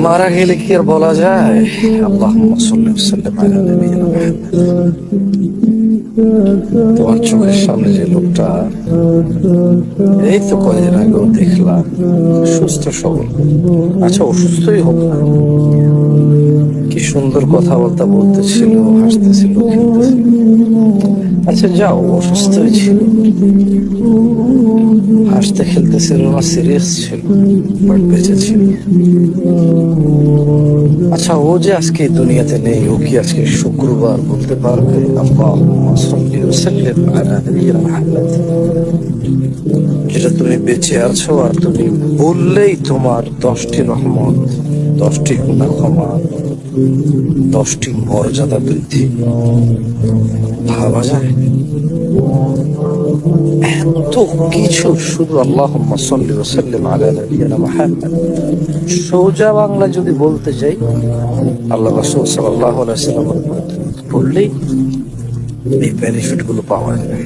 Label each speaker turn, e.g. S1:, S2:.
S1: মারা গেলে কি আর বলা যায়? আল্লাহুম্মা সাল্লি ওয়া সাল্লিম আলা নাবিয়িনা মুহাম্মদ। তোমার চোখের সামনে যে লোকটা, এই তো কয়েকদিন আগেও দেখলাম সুস্থ সবল, আচ্ছা অসুস্থই হোক না, কি সুন্দর কথাবার্তা বলতেছিল, হাসতেছিল, খেলতেছিল। আচ্ছা যাও, অসুস্থই ছিল, হাসতে খেলতেছিল না, সিরিয়াস ছিল, বাট বেঁচে ছিল। আচ্ছা ও যে আজকে এই দুনিয়াতে নেই, ও কি আজকে শুক্রবার বলতে পারবে আল্লাহুম্মা সাল্লি ওয়া সাল্লিম আলা নাবিয়িনা মুহাম্মদ? যেটা তুমি বেঁচে আছো আর তুমি বললেই তোমার 10টি রহমত, 10টি গুনাহ ক্ষমা, 10টি মর্যাদা বৃদ্ধি। ভাবা যায়? এত কিছু শুধু আল্লাহুম্মা সাল্লি ওয়া সাল্লিম আলা নাবিয়িনা মুহাম্মদ। সোজা বাংলা যদি বলতে যাই, আল্লাহ রাসূল সাল্লাল্লাহু আলাইহি ওয়াসাল্লাম পড়লেই এই বেনিফিট গুলো পাওয়া যায়।